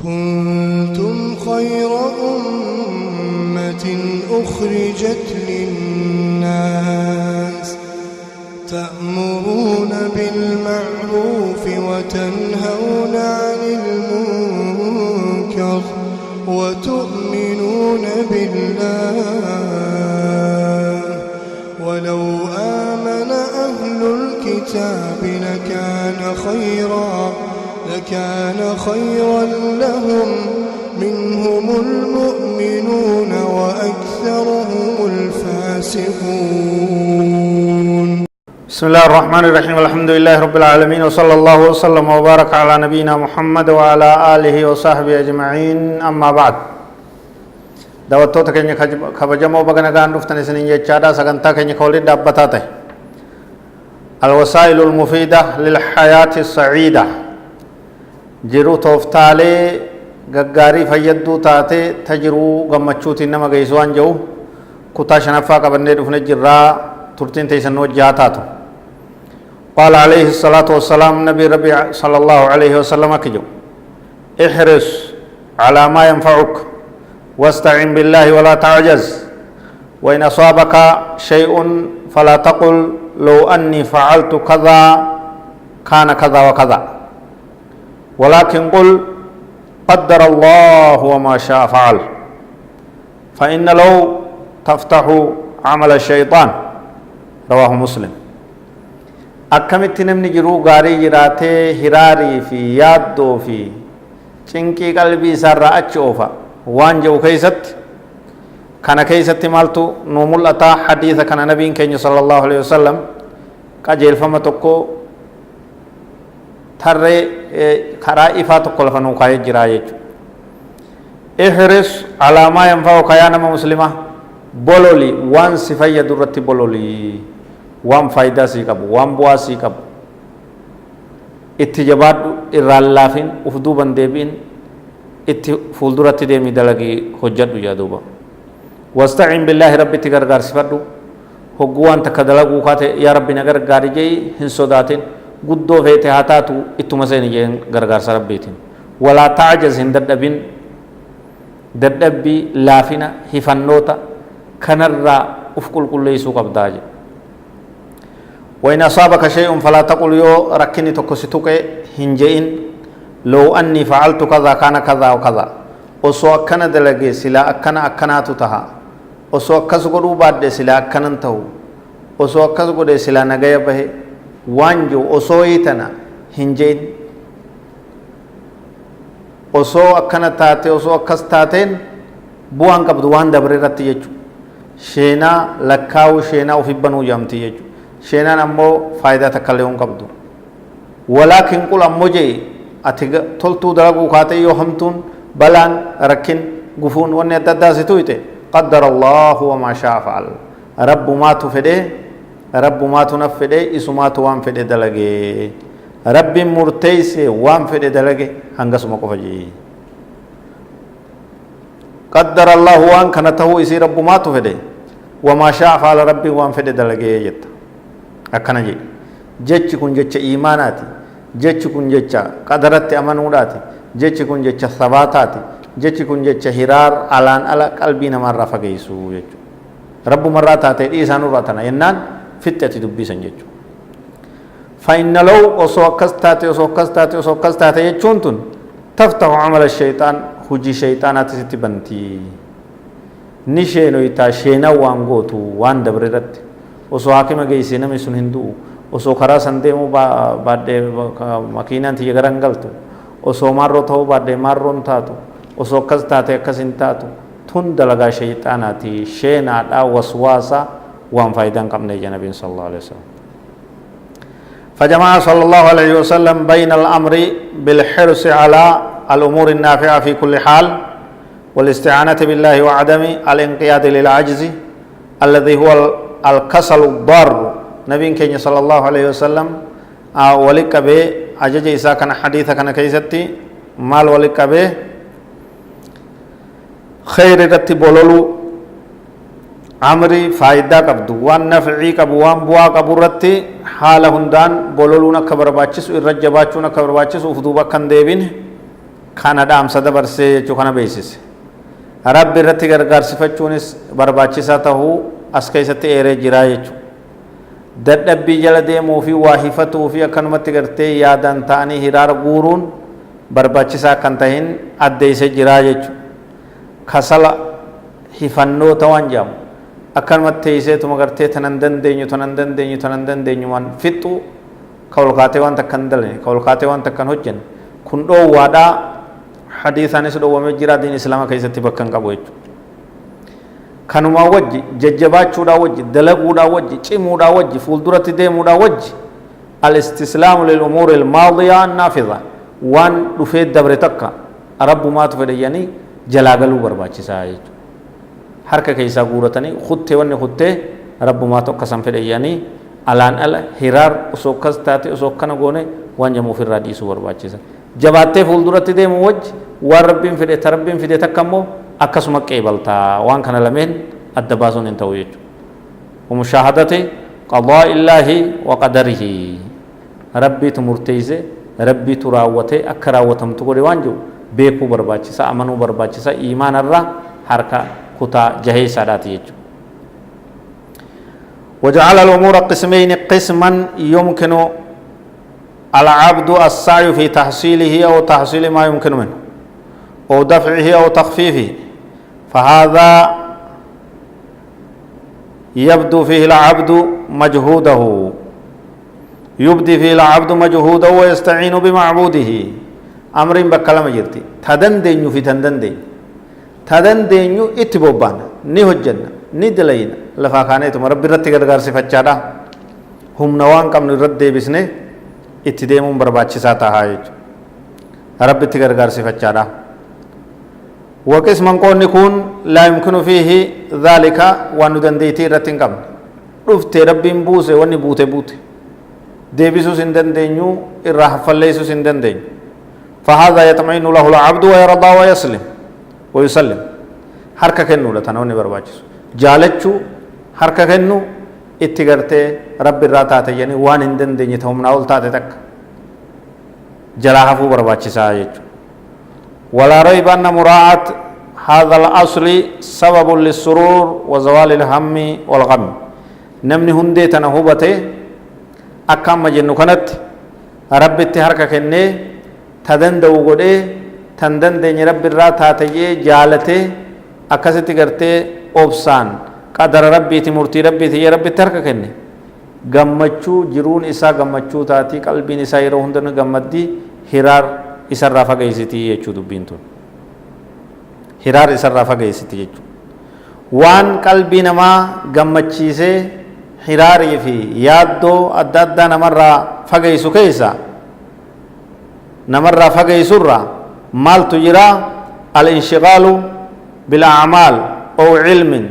كنتم خير أمة أخرجت للناس تأمرون بالمعروف وتنهون عن المنكر وتؤمنون بالله ولو آمن أهل الكتاب لكان خيرا لهم منهم المؤمنون وأكثرهم الفاسقون. بسم الله الرحمن الرحيم الحمد لله رب العالمين وصلى الله وسلم وبارك على نبينا محمد وعلى آله وصحبه أجمعين أما بعد دعوتو تكني خبجمو بغنا غان رفتن سنين جچادا سغنتا كني خولي دابتاته الوسائل المفيدة للحياة السعيدة جرو توفتالي غغاري فيدو تاتي تجرو غمچوتي نما گيسوان جو كتا شنفا قبنه دفن جرا ترتين تيسن وجاتاتو قال عليه الصلاة والسلام نبي ربي صلى الله عليه وسلم كجو احرص على ما ينفعك واستعن بالله ولا تعجز وإن أصابك شيء فلا تقل لو أني فعلت كذا كان كذا وكذا ولكن قل قدر الله وما شاء فعل فإن لو تفتح عمل الشيطان رواه مسلم. akkamitti namni jiruu gaarii jiraatee hiraarii fi yaaddoo fi cinqii qalbii isaarraa achi oofa waan jedhu keessatti kana keessatti maaltu nu mul'ata hadiisa kana nabiin keenya sallallahu alaihi wasallam qajeelfama tokko tarree karaa ifaa tokko lafa nuu kaayee jira jechuudha. ihris alaa maa yanfa'uka yaa nama muslima bololi waan si fayyadu irratti bololi waan faayidaa sii qabu waan bu'aa sii qabu itti jabaadhu irraan laafin uf duuban deebiin itti fuulduratti deemi dalagii hojjadhu yaa duuba wasta'in billaahi rabbitti gargaarsifadhu hogguu waan takka dalaguu kaate yaa rabbi na gargaari jee hin sodaatin guddoo feete haa taatu ittuma seeni jeen gargaarsa rabbiitiin walaa ta'jaz hin dadhabin dadhabbii laafina hifannoota kanarraa uf qulqulleessuu qabdaa jedhe. وإن أصابك شيء فلا تقل يو ركني تكسيتك هنجين لو أني فعلت كذا كان كذا وكذا وسو أكنا دلقي سلا أكنا تتها وسو أكسقروا بعد سلا أكنا انتهو وسو أكسقروا سلا نجايا به وانجو وسو يتنا هنجين وسو أكنا تاتي وسو أكس تاتين بوان كبدوان دبري رتي يجو شينا لكاو شينا وفي بنو يامتي يجو sheenaan ammoo faayidaa takka illee hin qabdu walaakin qul ammoo jee ati toltuu dalaguu kaatee yoo hamtuun balaan rakkin gufuun wanni adda addaa si tuyte qaddara allahu wamaa shaa fa'al rabbumaatu fedhee rabbumaatu naf fedhee isumaatu waan fedhe dalagee rabbiin murteeyse waan fedhe dalage hangasuma qofa jee qaddara allahu waan kana tahuu isii rabbumaatu fedhe wamaa shaa fa'al rabbiin waan fedhe dalagee jetta akkana jedhe jechi kun jecha iimaanaati jechi kun jecha qadaratti amanuudhaati jechi kun jecha sabaataati jechi kun jecha hiraar alaan ala qalbii namaarraa fageessu jechuudha rabbumarraa taatee dhiisaanurraa tana yennaan fixxati dubbisan jechuudha fa'inna law osoo akkas taate osoo akkas taate osoo akkas taate jechuun tun taftahu amala shayxaan hujii shayxaanaati sitti bantii ni sheenoytaa sheenaa waan gootu waan dabre irratti osoo hakima geessee namni sun hin du'u osoo karaa san deemuu baadhee makiinaan tiyya garan galtu osoo maarroo ta'uu baadhee maarroon taatu osoo akkas taate akkas hin taatu tun dalagaa shayxaanaati sheenaadhaa waswaasa waan faayidaa hin qabne ija nabiin sallallahu alaihi wasallam فجمع صلى الله عليه وسلم بين الأمر بالحرص على الأمور النافعة في كل حال والاستعانة بالله وعدم الانقياد للعجز الذي هو الكسل الضار نبي كenya صلى الله عليه وسلم ولك به أجج إسا كان حديث كان كيستي مال ولك به خير رتي بولولو عمري فايدة قبض وان نفعي قبض وان بوا قبض رتي حال هندان بولولونا كبر باچس الرجباچونا كبر باچس افدوبا كان ديبين kana dhaamsa dabarsee jechuu kana beeksise rabbi irratti gargaarsifachuunis barbaachisaa tahuu as keessatti eeree jiraa jechuudha dadhabbii jala deemuu fi waa hifatuu fi akkanumatti gartee yaadan ta'anii hiraara guuruun barbaachisaa kan tahin addeessee jiraa jechuudha kasala hifannoota waan jedhamu akkanumatti teesseetuma gartee tanan dandeenyu waan fixxu ka ol kaatee waan takkan dalane ka ol kaatee waan takkan hojjenne kun dhoowwaadhaa hadiisaanis dhoowwamee jira diin islaama keessatti bakka hin qabu jechuudha kanumaa wajji jajjabaachuudhaa wajji dalaguudhaa wajji cimuudhaa wajji fuulduratti deemuudhaa wajji al-istislaamu lil-umuuri al-maadiyaa an-naafidha waan dhufee dabre takka rabbumaatu fedhayyanii jalaa galuu barbaachisaa jechuudha harka keessaa guuratanii kuttee wanni kuttee rabbumaatu akkasan fedhayyanii alaan ala hiraar osoo akkas taate osoo akkana goone waan jamuuf irraa dhiisuu barbaachisa jabaattee fuulduratti deemu wajji waan rabbiin fedhe ta rabbiin fide takka immoo akkasuma qeebaltaa waan kana lameen adda baasuun hin ta'u jechuudha ومشاهدة قضاء الله وقدره ربي تمرتيزه ربي تراوته أكراوتم تقولي وانجو بيكو برباچسا أمنو برباچسا إيمان الرا حركة كتا جهي ساداتي يجو وجعل الأمور قسمين قسما يمكن العبد السعي في تحصيله أو تحصيل ما يمكن منه أو دفعه أو تخفيفه فهذا يبدو فيه العبد مجهوده يبدي فيه العبد مجهوده ويستعين بمعبوده أمر بكلام جرتي تدندن في تدندن تدندن اتبوبان نهجن ندلين لفاخانه رب رتي غرغار صفچادا هم نوان كم رد بسنه اتديمون برباچساتا هاي رب رتي غرغار صفچادا وقسم كون يكون لا يمكن فيه ذلك وندنديتي رتين كم رفت ربين بوسه وني بوته ديبسو سندندينيو الراح فليسو سندندين فهذا يطمئن له العبد ويرضى ويسلم ويسلم حركه كنو لتنوني برباچس جالچو حركه كنو اتغرته رب الراتات يعني وان اندنديني تومنا ولتات تك جلاحفو برباچسا يچو ولا ريب أن مراعاة هذا الأصل سبب للسرور وزوال الهم والغم نمني هندي تنهوبته أكام مجنو كانت رب التحركة كنه تدن دوغده تندن دين رب الرا تاتيه جالته أكاسي تغرته أوبسان قدر ربي تمرتي ربي تي رب التحركة كنه غمچو جرون إسا غمچو تاتي قلبي نسا يرو هندن غمدي هرار isarraa fageessiti jechuu dubbiin tun hiraar isarraa fageessiti jechuu waan qalbii namaa gammachiisee hiraarii fi yaaddoo adda addaa namarraa fageessu keessa namarraa fageessurraa maaltu jira al-inshigaalu bil-a'maal aw ilmin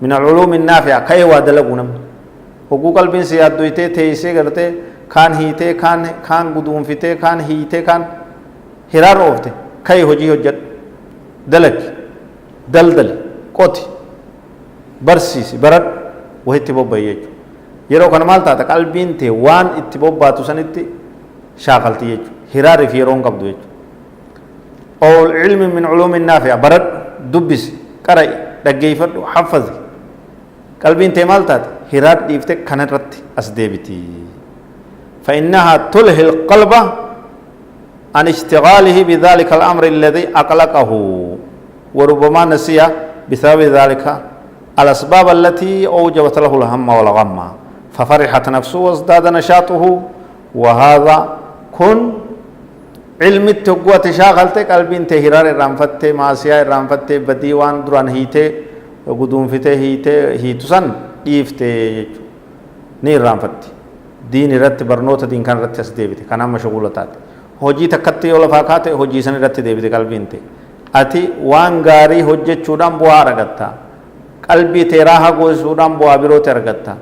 min al-ulum an-nafi'a ka'ee waa dalagu namni hogguu qalbiin si yaaddoytee teessee gartee kaan hiitee kaan guduunfitee kaan hiitee kaan hiraar oofte ka'ee hojii hojjedhu dalagi daldali qoti barsiisi baradhu wahitti bobba'e jechuudha yeroo kana maal taata qalbiin tee waan itti bobbaatu sanitti shaakalti jechuudha hiraarii fi yeroo hin qabdu jechuudha ool ilmi min culuumin naafi'a baradhu dubbisi qara'i dhaggeeffadhu haffazi qalbiin tee maal taata hiraar dhiifte kanarratti as deebiti فإنها تلهي القلب عن اشتغاله بذلك الأمر الذي أقلقه وربما نسي بسبب ذلك الأسباب التي أوجبت له الهم والغم ففرحت نفسه وازداد نشاطه وهذا كن علم التقوى شاغلت قلب تهرار الرانفت معصية الرانفت بديوان دران هيته وقدوم فته هيتسن إفته نير رانفت دين رت برنوت دين كان رت سديبته كان مشغولات hojii takkatti yoo lafaa kaate hojii san irratti deebite qalbiin tee ati waan gaarii hojjechuudhaan bu'aa argatta qalbii tee raaha goosisuudhaan bu'aa birootti argatta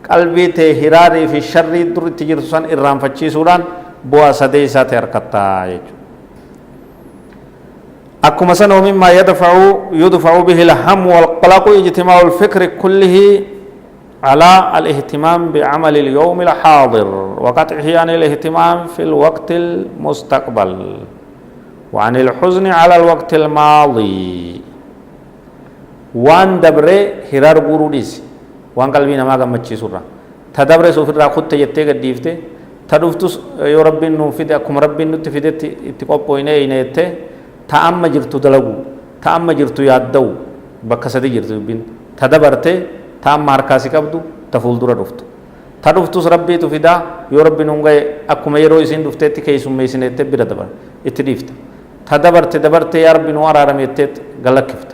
qalbii tee hiraarii fi sharrii dur itti jirtu san irraanfachiisuudhaan bu'aa sadee isaati argatta jechuudha akkuma san mimmaa yudfa'u bihi alhamu walqalaqu ijtimaa'u alfikri kullihi على الاهتمام بعمل اليوم الحاضر وقطعه عن الاهتمام في الوقت المستقبل وعن الحزن على الوقت الماضي وان دبره هرار غوروديس وان قلبي نما غمچي سورا تدبره سوفر راخوت يتي غديفته تدفتس يا ربي نو فيد اكم ربي نو تفيدت اتقوبوينه ينته تام جرتو دلغو تام جرتو يادو بكسدي جرتو بين تدبرته تام ماركاسي قبدو تفولدور دفتو تدفتس ربي تفيدا يا ربي نونغا اكم يرو يسين دفتتي كيسوم ميسنته بيردبر اتديفت تدبرت يا ربي نو ارارميتت غلكفت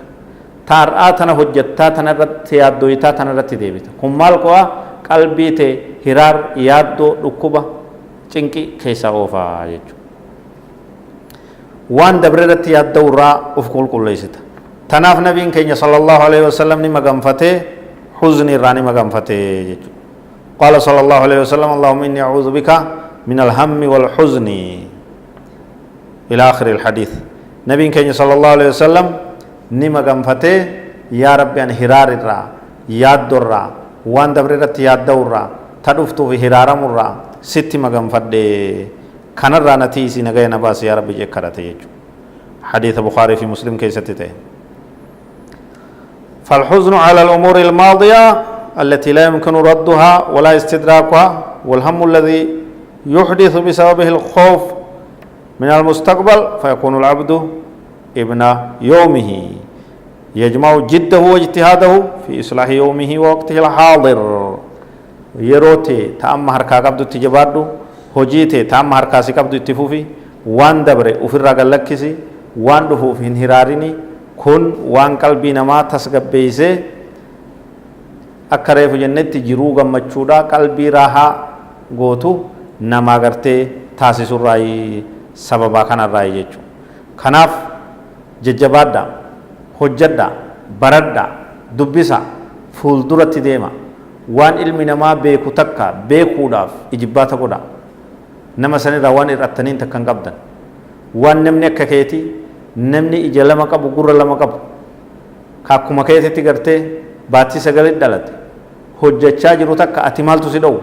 تار آتنا حجتا تنا رت يادويتا تنا رت ديبيتا كمال قوا قلبي ته هرار يادو ركوبا چنقي كيسا اوفا يجو وان دبرت يادو را اف كل ليستا تناف نبي كenya صلى الله عليه وسلم ني مغنفته حزن راني مغنفته يجو قال صلى الله عليه وسلم اللهم اني اعوذ بك من الهم والحزن الى اخر الحديث نبي كenya صلى الله عليه وسلم نما غنفته يا رب ان هرار الرا ياد الرا وان دبرت ياد الرا تدفتو في هرارم الرا ست ما غنفده كان رانتي سي نغي نباس يا رب جكرته يجو حديث بخاري في مسلم كيستته فالحزن على الامور الماضيه التي لا يمكن ردها ولا استدراكها والهم الذي يحدث بسببه الخوف من المستقبل فيكون العبد ابن يومه يجمع جده واجتهاده في إصلاح يومه ووقته الحاضر يروتي تام حركة قبض تجبادو هجيتي تام حركة قبض تفوفي وان دبره وفي الرجل لكسي وان دفو في انهراريني كن وان قلبي نما تسقبيسي أكره في جنة جرو غمچودا قلبي راها غوتو نما غرتي تاسس الرأي سببا كان الرأي يجو خناف jajjabaadha hojjadha baradha dubbisa fuulduratti deema waan ilmi namaa beeku takka beekuudhaaf ijibbaata godha nama sanirraa waan irrattaniin takkan qabdan waan namni akka keeti namni ija lama qabu gurra lama qabu akkuma keetitti gartee baattii sagalee dhalate hojjechaa jiru takka ati maaltu si dhawu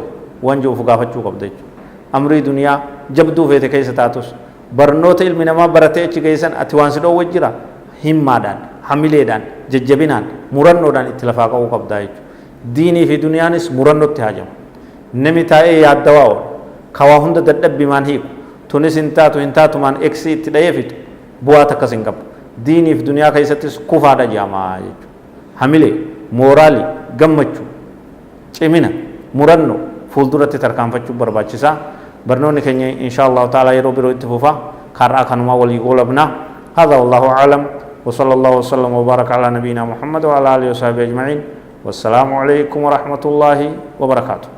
waan jiruuf gaafachuu qabda jechuudha amrii duniyaa jabduu feete keessa taatus barnoota ilmi namaa baratee achi geessan ati waan si dhoowwa jira himmaadhaan hamileedhaan jajjabinaan murannoodhaan itti lafaa qabuu qabdaa jechuudha diinii fi duniyaanis murannootti haajama nami taa'ee yaaddawaa oola kawaa hunda dadhabbimaan hiiku tunis hin taatumaan eksi itti dha'ee fitu bu'aa takkas hin qabu diinii fi duniyaa keessattis kufaadha jedhamaa jechuudha hamilee mooraalii gammachuu cimina murannoo fuulduratti tarkaanfachuu barbaachisaa برنوني كني إن شاء الله تعالى يروبي رويت فوفا كارا كانوا ولي قولبنا هذا والله أعلم وصلى الله وسلم وبارك على نبينا محمد وعلى آله وصحبه أجمعين والسلام عليكم ورحمة الله وبركاته